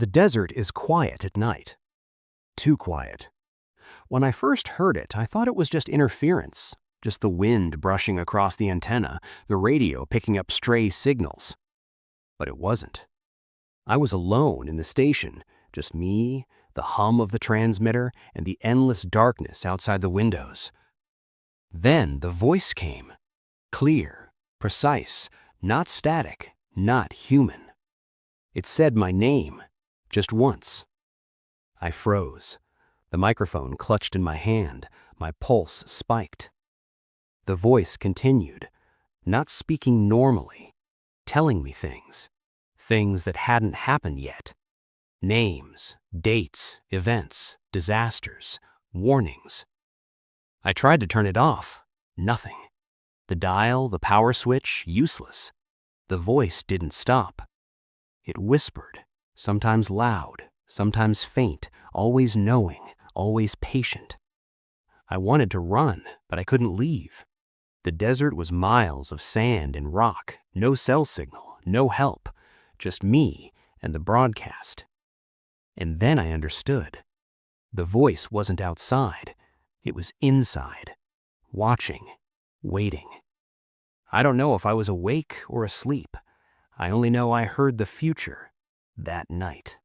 The desert is quiet at night. Too quiet. When I first heard it, I thought it was just interference, just the wind brushing across the antenna, the radio picking up stray signals. But it wasn't. I was alone in the station, just me, the hum of the transmitter, and the endless darkness outside the windows. Then the voice came. Clear, precise, not static, not human. It said my name, just once. I froze. The microphone clutched in my hand. My pulse spiked. The voice continued, not speaking normally, telling me things that hadn't happened yet. Names, dates, events, disasters, warnings. I tried to turn it off. Nothing. The dial, the power switch, useless. The voice didn't stop. It whispered, sometimes loud, sometimes faint, always knowing, always patient. I wanted to run, but I couldn't leave. The desert was miles of sand and rock, no cell signal, no help, just me and the broadcast. And then I understood. The voice wasn't outside, it was inside, watching, waiting. I don't know if I was awake or asleep. I only know I heard the future that night.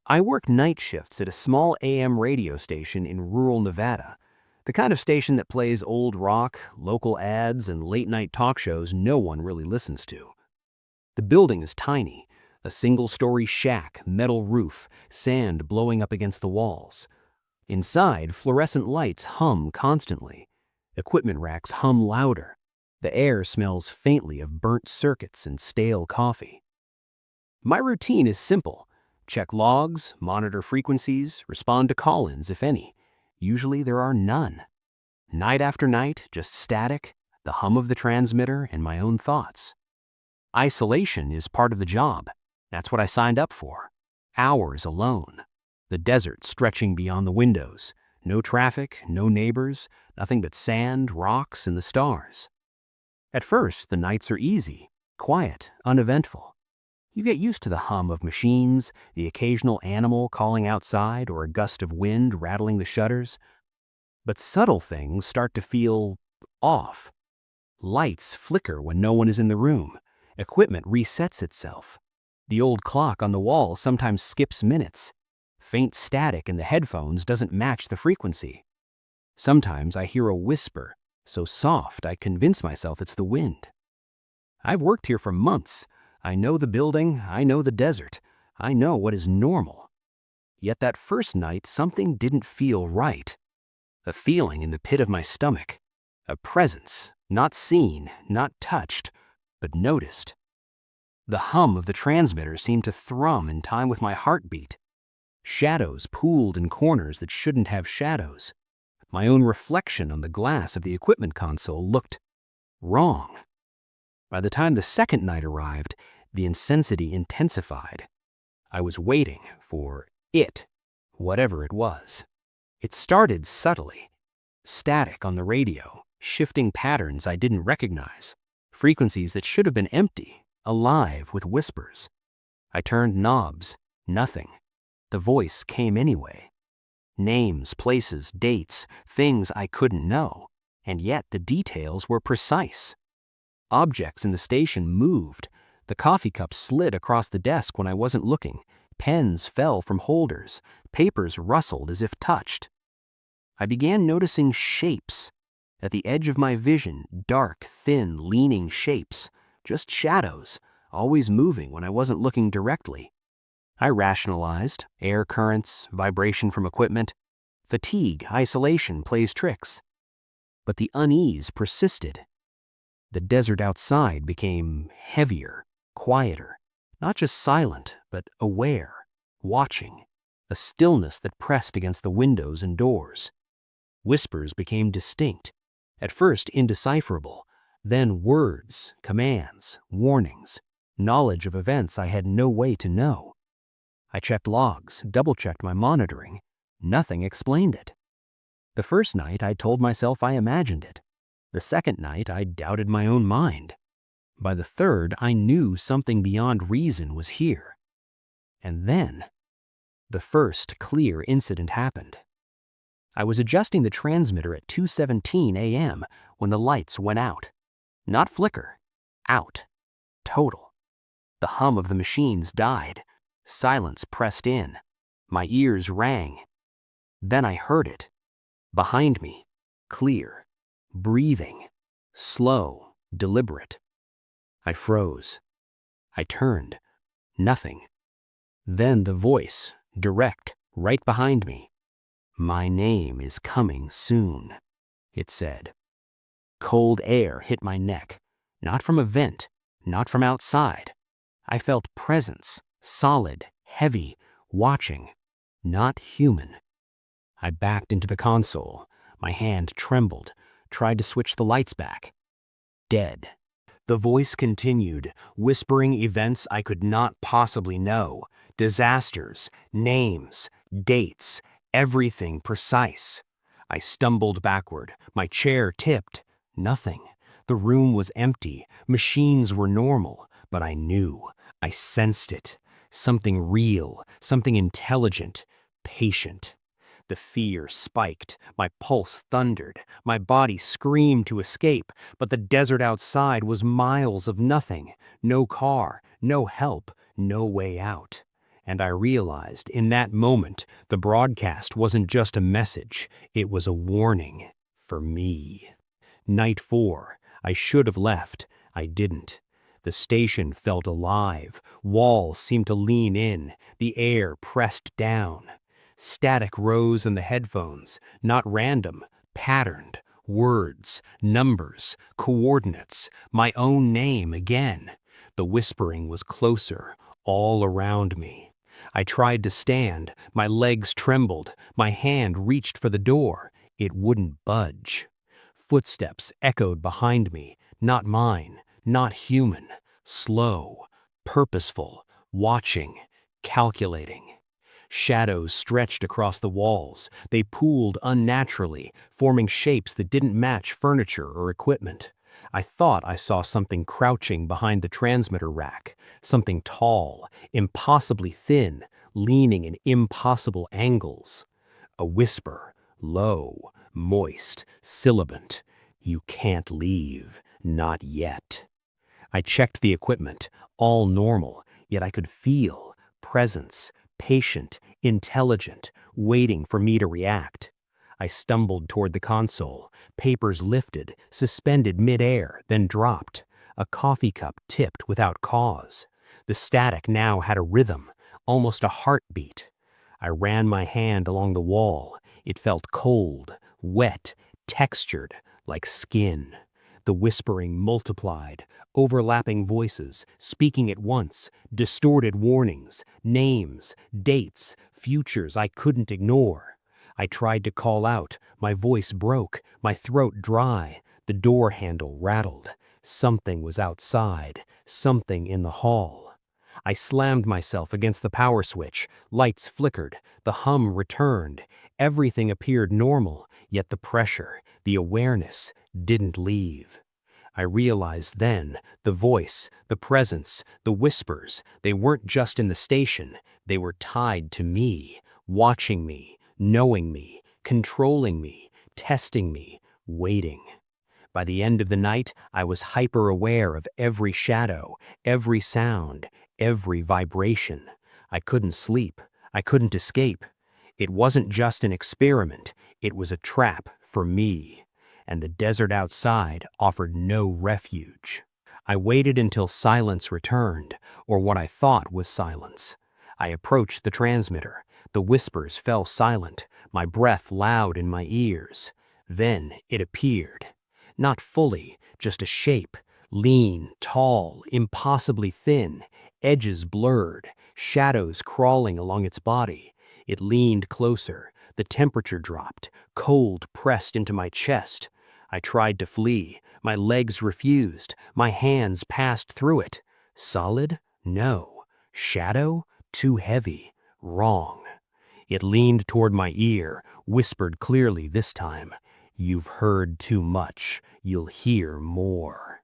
I worked night shifts at a small AM radio station in rural Nevada, the kind of station that plays old rock, local ads, and late-night talk shows no one really listens to. The building is tiny, a single-story shack, metal roof, sand blowing up against the walls. Inside, fluorescent lights hum constantly. Equipment racks hum louder. The air smells faintly of burnt circuits and stale coffee. My routine is simple. Check logs, monitor frequencies, respond to call-ins, if any. Usually there are none. Night after night, just static, the hum of the transmitter, and my own thoughts. Isolation is part of the job. That's what I signed up for. Hours alone. The desert stretching beyond the windows. No traffic, no neighbors, nothing but sand, rocks, and the stars. At first, the nights are easy, quiet, uneventful. You get used to the hum of machines, the occasional animal calling outside, or a gust of wind rattling the shutters. But subtle things start to feel off. Lights flicker when no one is in the room. Equipment resets itself. The old clock on the wall sometimes skips minutes. Faint static in the headphones doesn't match the frequency. Sometimes I hear a whisper, so soft I convince myself it's the wind. I've worked here for months. I know the building, I know the desert, I know what is normal. Yet that first night, something didn't feel right. A feeling in the pit of my stomach. A presence, not seen, not touched, but noticed. The hum of the transmitter seemed to thrum in time with my heartbeat. Shadows pooled in corners that shouldn't have shadows. My own reflection on the glass of the equipment console looked wrong. By the time the second night arrived, the intensity intensified. I was waiting for it, whatever it was. It started subtly. Static on the radio, shifting patterns I didn't recognize, frequencies that should have been empty, alive with whispers. I turned knobs, nothing. The voice came anyway. Names, places, dates, things I couldn't know, and yet the details were precise. Objects in the station moved. The coffee cup slid across the desk when I wasn't looking. Pens fell from holders. Papers rustled as if touched. I began noticing shapes. At the edge of my vision, dark, thin, leaning shapes. Just shadows, always moving when I wasn't looking directly. I rationalized. Air currents, vibration from equipment. Fatigue, isolation plays tricks. But the unease persisted. The desert outside became heavier, quieter, not just silent, but aware, watching, a stillness that pressed against the windows and doors. Whispers became distinct, at first indecipherable, then words, commands, warnings, knowledge of events I had no way to know. I checked logs, double-checked my monitoring. Nothing explained it. The first night, I told myself I imagined it. The second night, I doubted my own mind. By the third, I knew something beyond reason was here. And then, The first clear incident happened. I was adjusting the transmitter at 2:17 a.m. when the lights went out. Not flicker. Out. Total. The hum of the machines died. Silence pressed in. My ears rang. Then I heard it. Behind me. Clear. Breathing. Slow. Deliberate. I froze. I turned. Nothing. Then the voice, direct, right behind me. "My name is coming soon," it said. Cold air hit my neck. Not from a vent, not from outside. I felt presence, solid, heavy, watching, not human. I backed into the console. My hand trembled, tried to switch the lights back. Dead. The voice continued, whispering events I could not possibly know. Disasters, names, dates, everything precise. I stumbled backward. My chair tipped. Nothing. The room was empty. Machines were normal. But I knew. I sensed it. Something real, something intelligent, patient. The fear spiked, my pulse thundered, my body screamed to escape, but the desert outside was miles of nothing, no car, no help, no way out. And I realized in that moment the broadcast wasn't just a message, it was a warning for me. Night 4. I should have left. I didn't. The station felt alive. Walls seemed to lean in. The air pressed down. Static rose in the headphones, not random, patterned. Words, numbers, coordinates, my own name again. The whispering was closer, all around me. I tried to stand. My legs trembled. My hand reached for the door. It wouldn't budge. Footsteps echoed behind me, not mine, not human. Slow, purposeful, watching, calculating. Shadows stretched across the walls. They pooled unnaturally, forming shapes that didn't match furniture or equipment. I thought I saw something crouching behind the transmitter rack, something tall, impossibly thin, leaning in impossible angles. A whisper, low, moist, sibilant. "You can't leave, not yet." I checked the equipment, all normal, yet I could feel presence, patient, intelligent, waiting for me to react. I stumbled toward the console. Papers lifted, suspended midair, then dropped. A coffee cup tipped without cause. The static now had a rhythm, almost a heartbeat. I ran my hand along the wall. It felt cold, wet, textured, like skin. The whispering multiplied, overlapping voices, speaking at once, distorted warnings, names, dates, futures I couldn't ignore. I tried to call out, my voice broke, my throat dry, the door handle rattled. Something was outside, something in the hall. I slammed myself against the power switch, lights flickered, the hum returned. Everything appeared normal, yet the pressure, the awareness, didn't leave. I realized then, the voice, the presence, the whispers, they weren't just in the station, they were tied to me, watching me, knowing me, controlling me, testing me, waiting. By the end of the night, I was hyper-aware of every shadow, every sound, every vibration. I couldn't sleep. I couldn't escape. It wasn't just an experiment. It was a trap for me. And the desert outside offered no refuge. I waited until silence returned, or what I thought was silence. I approached the transmitter. The whispers fell silent, my breath loud in my ears. Then it appeared. Not fully, just a shape, lean, tall, impossibly thin, edges blurred, shadows crawling along its body. It leaned closer. The temperature dropped. Cold pressed into my chest. I tried to flee. My legs refused. My hands passed through it. Solid? No. Shadow? Too heavy. Wrong. It leaned toward my ear, whispered clearly this time. "You've heard too much. You'll hear more."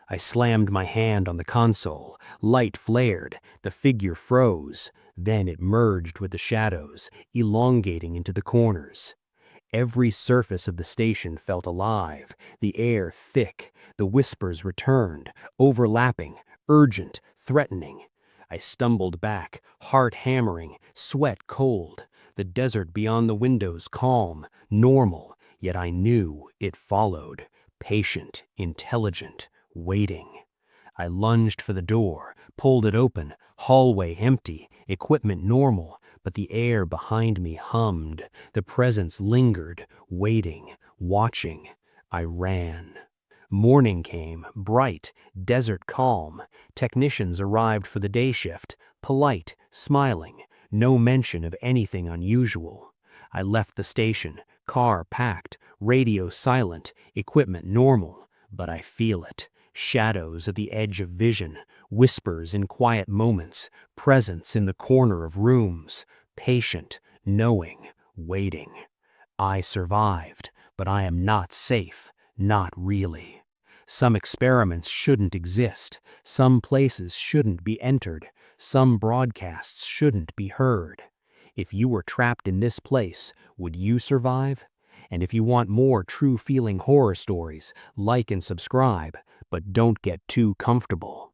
I slammed my hand on the console. Light flared. The figure froze. Then it merged with the shadows, elongating into the corners. Every surface of the station felt alive, the air thick. The whispers returned, overlapping, urgent, threatening. I stumbled back, heart hammering, sweat cold. The desert beyond the windows calm, normal, yet I knew it followed. Patient, intelligent, waiting. I lunged for the door, pulled it open, hallway empty, equipment normal, but the air behind me hummed. The presence lingered, waiting, watching. I ran. Morning came, bright, desert calm. Technicians arrived for the day shift, polite, smiling, no mention of anything unusual. I left the station, car packed, radio silent, equipment normal, but I feel it. Shadows at the edge of vision, whispers in quiet moments, presence in the corner of rooms, patient, knowing, waiting. I survived, but I am not safe, not really. Some experiments shouldn't exist, some places shouldn't be entered, some broadcasts shouldn't be heard. If you were trapped in this place, would you survive? And if you want more true feeling horror stories, like and subscribe, but don't get too comfortable.